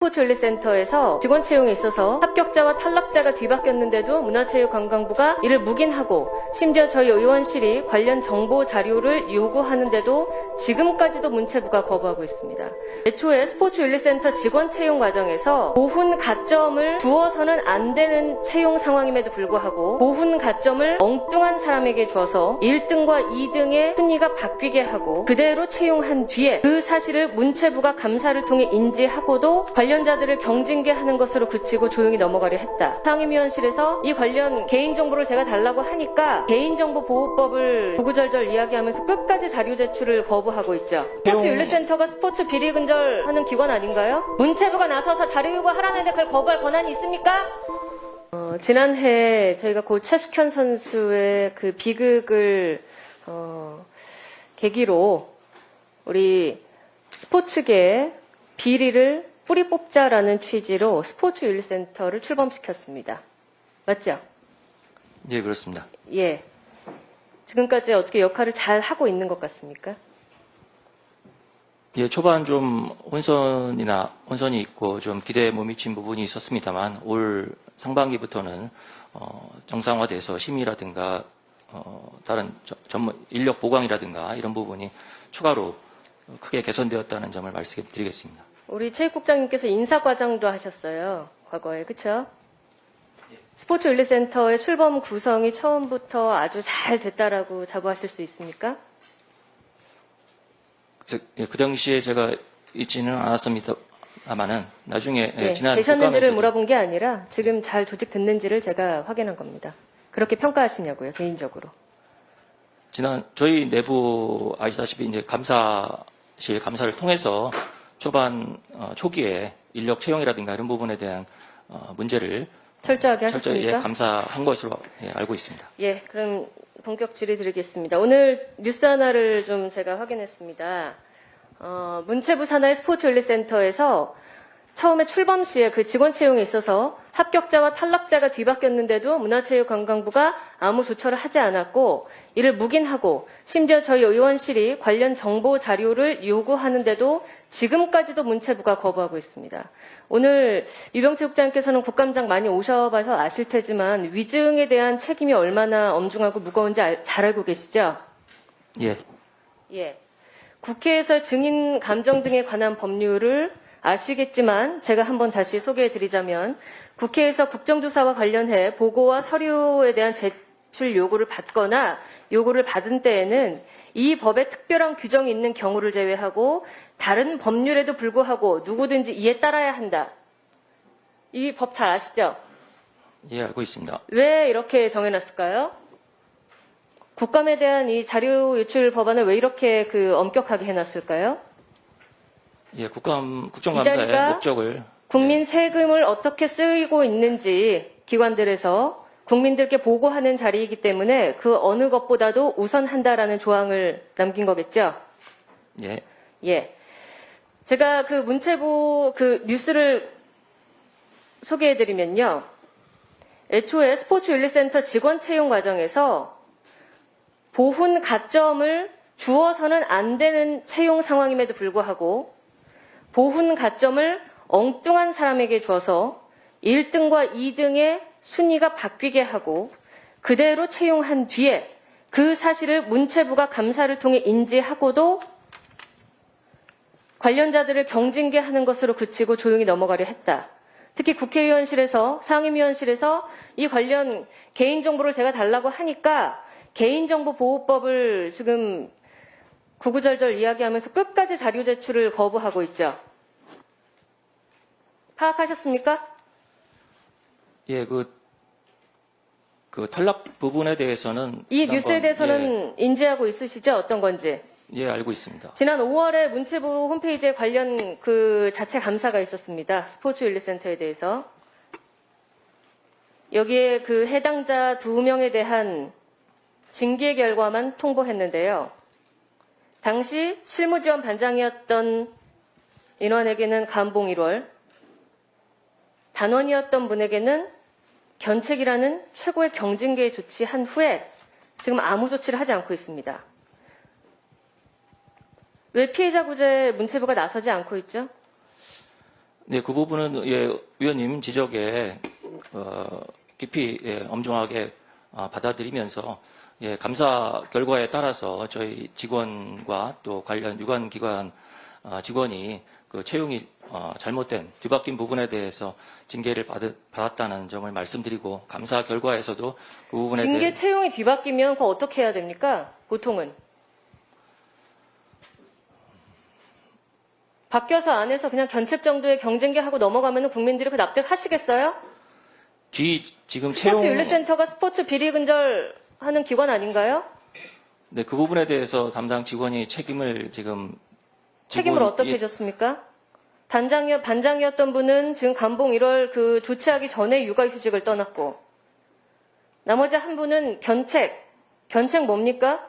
스포츠윤리센터에서 직원 채용에 있어서 합격자와 탈락자가 뒤바뀌었는데도 문화체육관광부가 이를 묵인하고 심지어 저희 의원실이 관련 정보 자료를 요구하는데도 지금까지도 문체부가 거부하고 있습니다. 애초에 스포츠윤리센터 직원 채용 과정에서 보훈 가점을 주어서는 안 되는 채용 상황임에도 불구하고 보훈 가점을 엉뚱한 사람에게 줘서 1등과 2등의 순위가 바뀌게 하고 그대로 채용한 뒤에 그 사실을 문체부가 감사를 통해 인지하고도 관련자들을 경징계하는 것으로 그치고 조용히 넘어가려 했다. 상임위원실에서 이 관련 개인정보를 제가 달라고 하니까 개인정보보호법을 구구절절 이야기하면서 끝까지 자료 제출을 거부하고 있죠. 스포츠윤리센터가 스포츠 비리근절하는 기관 아닌가요? 문체부가 나서서 자료 요구하라는데 그걸 거부할 권한이 있습니까? 지난해 저희가 고 최숙현 선수의 그 비극을 계기로 우리 스포츠계의 비리를 뿌리 뽑자라는 취지로 스포츠윤리센터를 출범시켰습니다. 맞죠? 예, 그렇습니다. 예. 지금까지 어떻게 역할을 잘 하고 있는 것 같습니까? 예, 초반 좀 혼선이 있고 좀 기대에 못 미친 부분이 있었습니다만 올 상반기부터는 정상화돼서 심의라든가 다른 전문 인력 보강이라든가 이런 부분이 추가로 크게 개선되었다는 점을 말씀드리겠습니다. 우리 체육국장님께서 인사과장도 하셨어요. 과거에. 그렇죠? 스포츠윤리센터의 출범 구성이 처음부터 아주 잘 됐다라고 자부하실 수 있습니까? 그 당시에 제가 있지는 않았습니다만은 나중에 지난 계셨는지를 국감에서 물어본 게 아니라 지금 잘 조직됐는지를 제가 확인한 겁니다. 그렇게 평가하시냐고요, 개인적으로. 저희 내부 아시다시피 이제 감사를 통해서 초반 초기에 인력 채용이라든가 이런 부분에 대한 문제를 철저하게 하셨습니까? 감사한 것으로 알고 있습니다. 예, 그럼 본격 질의 드리겠습니다. 오늘 뉴스 하나를 좀 제가 확인했습니다. 문체부 산하의 스포츠윤리센터에서 처음에 출범 시에 그 직원 채용에 있어서 합격자와 탈락자가 뒤바뀌었는데도 문화체육관광부가 아무 조처를 하지 않았고 이를 묵인하고 심지어 저희 의원실이 관련 정보 자료를 요구하는데도 지금까지도 문체부가 거부하고 있습니다. 오늘 유병체육장께서는 국감장 많이 오셔봐서 아실 테지만 위증에 대한 책임이 얼마나 엄중하고 무거운지 잘 알고 계시죠? 예. 예. 국회에서 증인 감정 등에 관한 법률을 아시겠지만 제가 한번 다시 소개해드리자면 국회에서 국정조사와 관련해 보고와 서류에 대한 제출 요구를 받거나 요구를 받은 때에는 이 법에 특별한 규정이 있는 경우를 제외하고 다른 법률에도 불구하고 누구든지 이에 따라야 한다. 이 법 잘 아시죠? 예, 알고 있습니다. 왜 이렇게 정해놨을까요? 국감에 대한 이 자료 유출 법안을 왜 이렇게 엄격하게 해놨을까요? 예, 국정감사의 목적을 국민 세금을 어떻게 쓰이고 있는지 기관들에서 국민들께 보고하는 자리이기 때문에 그 어느 것보다도 우선한다라는 조항을 남긴 거겠죠? 예. 예. 제가 그 문체부 그 뉴스를 소개해드리면요. 애초에 스포츠윤리센터 직원 채용 과정에서 보훈 가점을 주어서는 안 되는 채용 상황임에도 불구하고 보훈 가점을 엉뚱한 사람에게 줘서 1등과 2등의 순위가 바뀌게 하고 그대로 채용한 뒤에 그 사실을 문체부가 감사를 통해 인지하고도 관련자들을 경징계하는 것으로 그치고 조용히 넘어가려 했다. 특히 국회의원실에서 상임위원실에서 이 관련 개인정보를 제가 달라고 하니까 개인정보보호법을 지금 구구절절 이야기하면서 끝까지 자료 제출을 거부하고 있죠. 파악하셨습니까? 예, 그 탈락 부분에 대해서는 이 뉴스에 대해서는 인지하고 있으시죠? 어떤 건지. 예, 알고 있습니다. 지난 5월에 문체부 홈페이지에 관련 그 자체 감사가 있었습니다. 스포츠윤리센터에 대해서. 여기에 그 해당자 2명에 대한 징계 결과만 통보했는데요. 당시 실무지원 반장이었던 인원에게는 감봉 1월, 단원이었던 분에게는 견책이라는 최고의 경징계 조치한 후에 지금 아무 조치를 하지 않고 있습니다. 왜 피해자 구제에 문체부가 나서지 않고 있죠? 네, 그 부분은 예, 위원님 지적에 깊이 예, 엄중하게 받아들이면서 예, 감사 결과에 따라서 저희 직원과 또 관련 유관기관 직원이 그 채용이 잘못된 뒤바뀐 부분에 대해서 징계를 받았다는 점을 말씀드리고 감사 결과에서도 그 부분에 징계 대해 채용이 뒤바뀌면 그거 어떻게 해야 됩니까? 보통은. 바뀌어서 안에서 그냥 견책 정도의 경쟁계 하고 넘어가면 국민들이 그 납득하시겠어요? 지금 스포츠 윤리센터가 스포츠 비리 근절하는 기관 아닌가요? 네, 그 부분에 대해서 담당 직원이 책임을 책임을 어떻게 졌습니까? 반장이었던 분은 지금 감봉 1월 그 조치하기 전에 육아휴직을 떠났고, 나머지 한 분은 견책 뭡니까?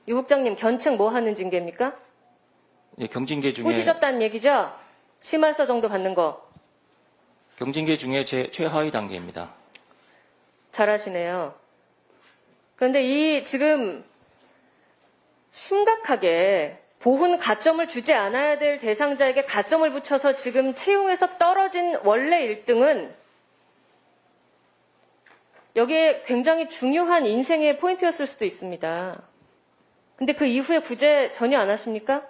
유 국장님, 견책 뭐 하는 징계입니까? 예, 경징계 중에 꾸짖었다는 얘기죠? 심할서 정도 받는 거. 경징계 중에 최하위 단계입니다. 잘하시네요. 그런데 이 지금 심각하게 보훈 가점을 주지 않아야 될 대상자에게 가점을 붙여서 지금 채용에서 떨어진 원래 1등은 여기에 굉장히 중요한 인생의 포인트였을 수도 있습니다. 근데 그 이후에 구제 전혀 안 하십니까?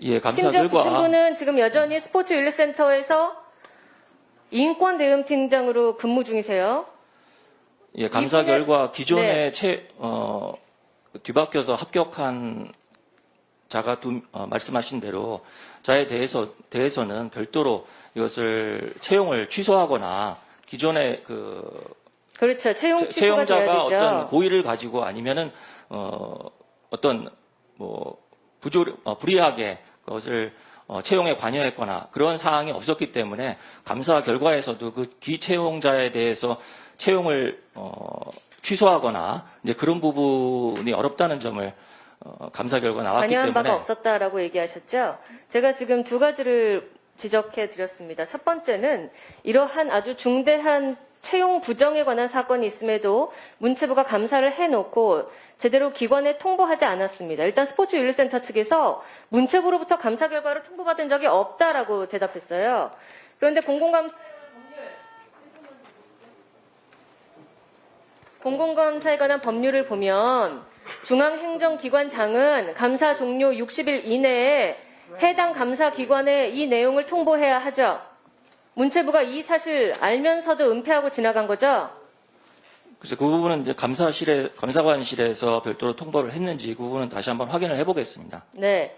예, 감사 심지어 결과 붙은 분은 지금 여전히 스포츠 윤리센터에서 인권대응팀장으로 근무 중이세요. 예, 감사 이분의- 결과 기존에 네. 뒤바뀌어서 합격한 자가 말씀하신 대로 자에 대해서는 별도로 이것을 채용을 취소하거나 기존에 그렇죠. 채용 취소가 돼야 채용자가 되죠. 어떤 고의를 가지고 아니면은 어떤 불이하게 그것을 채용에 관여했거나 그런 사항이 없었기 때문에 감사 결과에서도 그 기채용자에 대해서 채용을 취소하거나 이제 그런 부분이 어렵다는 점을 감사 결과 나왔기 관여한 때문에 바가 없었다라고 얘기하셨죠. 제가 지금 두 가지를 지적해 드렸습니다. 첫 번째는 이러한 아주 중대한 채용 부정에 관한 사건이 있음에도 문체부가 감사를 해놓고 제대로 기관에 통보하지 않았습니다. 일단 스포츠 윤리센터 측에서 문체부로부터 감사 결과를 통보받은 적이 없다라고 대답했어요. 그런데 공공감사에 관한 법률을 보면 중앙행정기관장은 감사 종료 60일 이내에 해당 감사기관에 이 내용을 통보해야 하죠. 문체부가 이 사실 알면서도 은폐하고 지나간 거죠? 그래서 그 부분은 이제 감사관실에서 별도로 통보를 했는지 그 부분은 다시 한번 확인을 해보겠습니다. 네.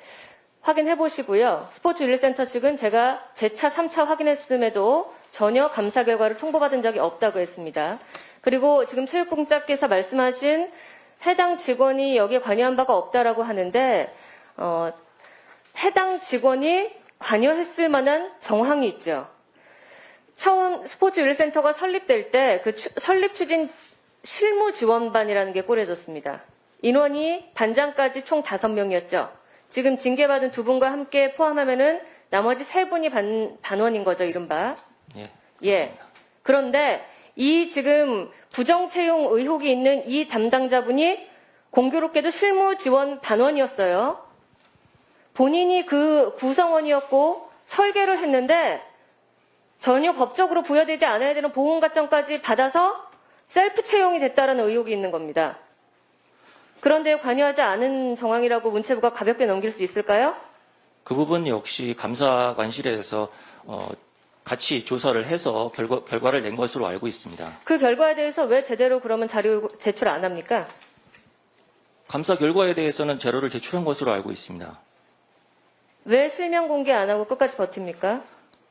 확인해 보시고요. 스포츠 윤리센터 측은 제가 재차 3차 확인했음에도 전혀 감사 결과를 통보받은 적이 없다고 했습니다. 그리고 지금 체육공자께서 말씀하신 해당 직원이 여기에 관여한 바가 없다라고 하는데 해당 직원이 관여했을 만한 정황이 있죠. 처음 스포츠 윤리센터가 설립될 때 그 설립 추진 실무 지원반이라는 게 꾸려졌습니다. 인원이 반장까지 총 5명이었죠. 지금 징계받은 2분과 함께 포함하면은 나머지 3분이 반원인 거죠, 이른바. 예. 예. 그런데 이 지금 부정 채용 의혹이 있는 이 담당자분이 공교롭게도 실무 지원 반원이었어요. 본인이 그 구성원이었고 설계를 했는데 전혀 법적으로 부여되지 않아야 되는 보훈가점까지 받아서 셀프 채용이 됐다는 의혹이 있는 겁니다. 그런데 관여하지 않은 정황이라고 문체부가 가볍게 넘길 수 있을까요? 그 부분 역시 감사관실에서 같이 조사를 해서 결과를 낸 것으로 알고 있습니다. 그 결과에 대해서 왜 제대로 그러면 자료 제출 안 합니까? 감사 결과에 대해서는 자료를 제출한 것으로 알고 있습니다. 왜 실명 공개 안 하고 끝까지 버팁니까?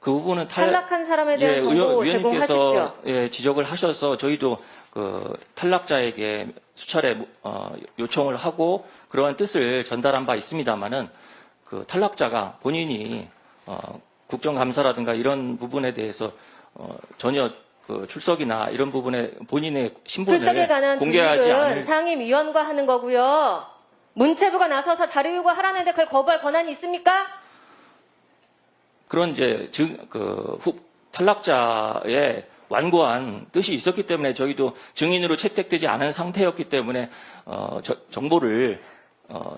그 부분은 탈락한 사람에 대한 정보 제공하십시오. 위원님께서 예, 지적을 하셔서 저희도 그 탈락자에게 수차례 요청을 하고 그러한 뜻을 전달한 바 있습니다만은 그 탈락자가 본인이 국정감사라든가 이런 부분에 대해서 전혀 그 출석이나 이런 부분에 본인의 신분을 출석에 관한 공개하지 조율은 않을 상임위원과 하는 거고요. 문체부가 나서서 자료 요구하라는데 그걸 거부할 권한이 있습니까? 그런 이제 탈락자의 완고한 뜻이 있었기 때문에 저희도 증인으로 채택되지 않은 상태였기 때문에 정보를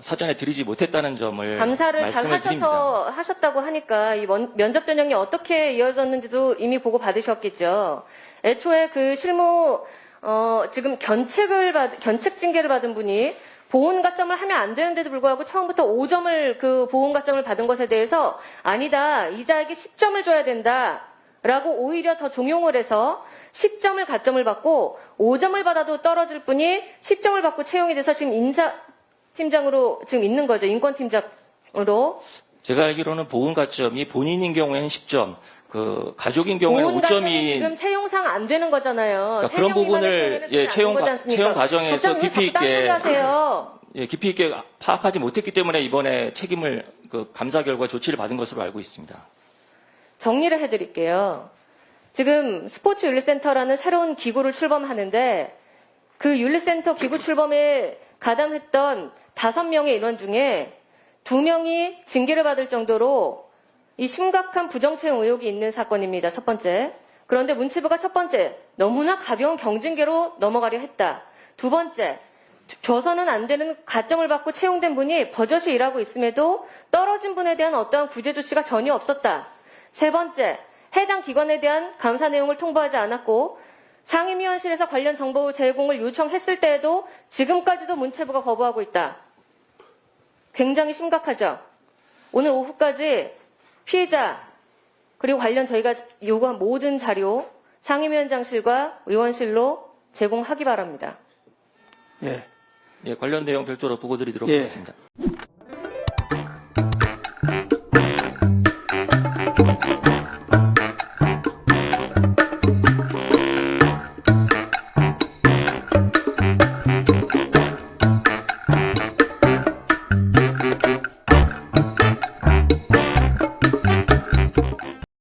사전에 드리지 못했다는 점을 감사를 잘 말씀을 드립니다. 하셨다고 하니까 이 면접 전형이 어떻게 이어졌는지도 이미 보고 받으셨겠죠. 애초에 그 실무 지금 견책 징계를 받은 분이 보훈 가점을 하면 안 되는데도 불구하고 처음부터 5점을 그 보훈 가점을 받은 것에 대해서 아니다, 이자에게 10점을 줘야 된다라고 오히려 더 종용을 해서 10점을 가점을 받고 5점을 받아도 떨어질 분이 10점을 받고 채용이 돼서 지금 인사팀장으로 지금 있는 거죠. 인권팀장으로. 제가 알기로는 보훈 가점이 본인인 경우에는 10점, 그 가족인 경우에는 보훈 가점이 5점이 지금 채용상 안 되는 거잖아요. 그러니까 그런 부분을 채용 과정에서 깊이 있게 파악하지 못했기 때문에 이번에 책임을 그 감사 결과 조치를 받은 것으로 알고 있습니다. 정리를 해드릴게요. 지금 스포츠 윤리센터라는 새로운 기구를 출범하는데 그 윤리센터 기구 출범에 가담했던 5명의 인원 중에 2명이 징계를 받을 정도로 이 심각한 부정채용 의혹이 있는 사건입니다. 첫 번째. 그런데 문체부가 첫 번째, 너무나 가벼운 경징계로 넘어가려 했다. 두 번째, 줘서는 안 되는 가점을 받고 채용된 분이 버젓이 일하고 있음에도 떨어진 분에 대한 어떠한 구제 조치가 전혀 없었다. 세 번째, 해당 기관에 대한 감사 내용을 통보하지 않았고 상임위원실에서 관련 정보 제공을 요청했을 때에도 지금까지도 문체부가 거부하고 있다. 굉장히 심각하죠. 오늘 오후까지 피해자 그리고 관련 저희가 요구한 모든 자료 상임위원장실과 의원실로 제공하기 바랍니다. 예, 관련 내용 별도로 보고드리도록 예. 하겠습니다.